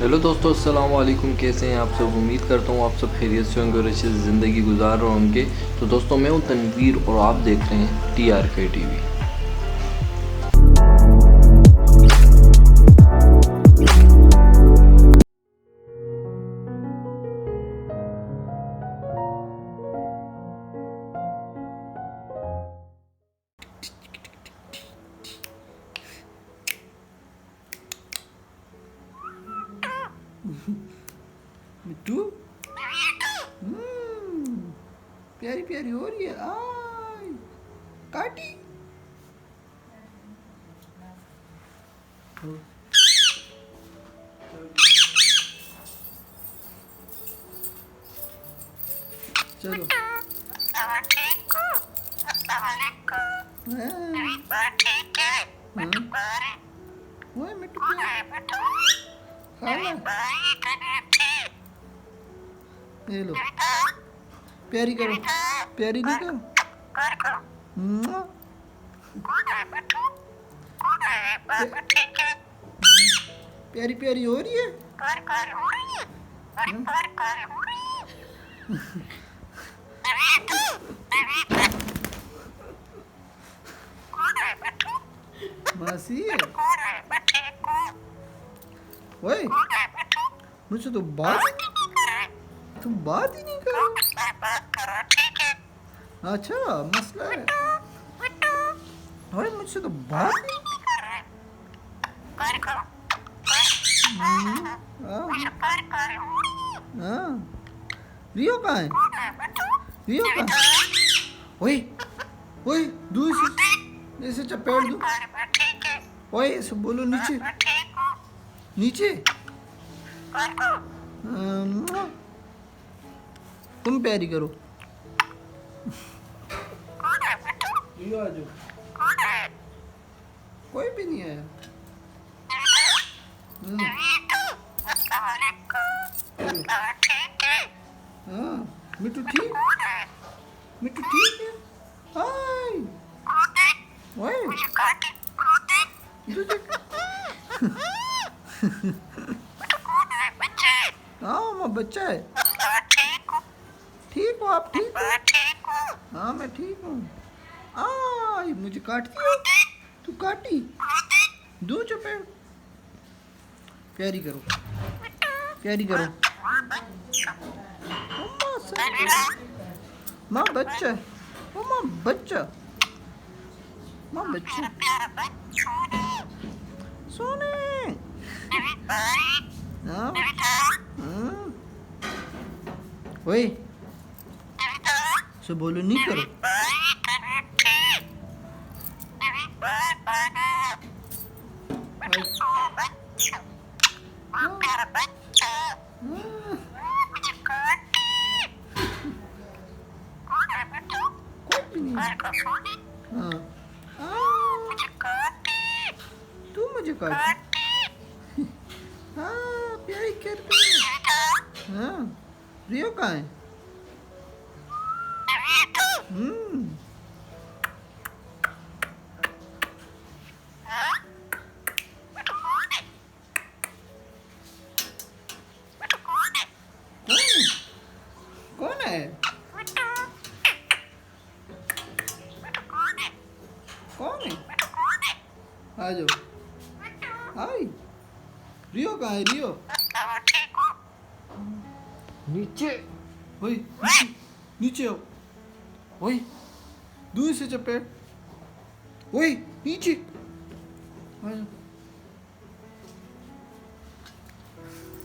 Hello दोस्तों, अस्सलाम वालेकुम। कैसे हैं आप सब? उम्मीद करता हूँ आप सब खैरियत से होंगे और अच्छी ज़िंदगी गुजार रहे होंगे। तो दोस्तों, मैं हूँ तनवीर और आप देख रहे हैं TRK TV। मिट्टू प्यारी प्यारी हो रही है। आय काटी चलो ओए मिट्टू खा ला। ये लो प्यारी करो, प्यारी नहीं करो। प्यारी प्यारी हो रही है। मासी ओए मुझसे तो बात ही नहीं करो। अच्छा मसला है। ओए मुझसे तो बात ही हाँ। रियो कहाँ है? रियो कहाँ? ओए ओए दूर से ऐसे चपेट दो। ओए ऐसे बोलो नीचे नीचे। तुम प्यारी करो। रियो आ जाओ। कोई भी नहीं आया। हाँ मिट्टू ठीक, मिट्टू ठीक है। हाय ओए हाँ मैं बच्चा है। ठीक हो आप? ठीक हो? हाँ मैं ठीक हूँ। आय मुझे काटती हो? तू काटी दो चपेट। प्यारी करो, प्यारी करो। माँ बच्चा, माँ बच्चा, माँ बच्चा। सोने हाँ ओए सो बोलो नहीं करो। तू मुझे काटी। हाँ प्यारी करती है। हाँ रियो कहाँ है? कौन है? कौन है? आ जाओ। हाय रियो कहाँ है? रियो नीचे। ओए नीचे, नीचे आओ। ओए दूर से चपेट। ओए नीचे आ जाओ।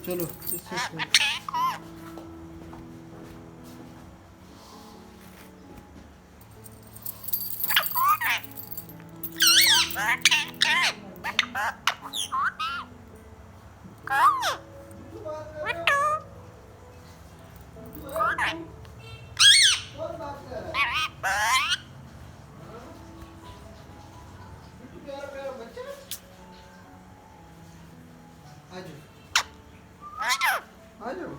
चलो आ जाओ।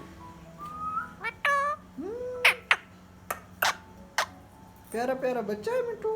प्यारा प्यारा बच्चा है मिट्टू।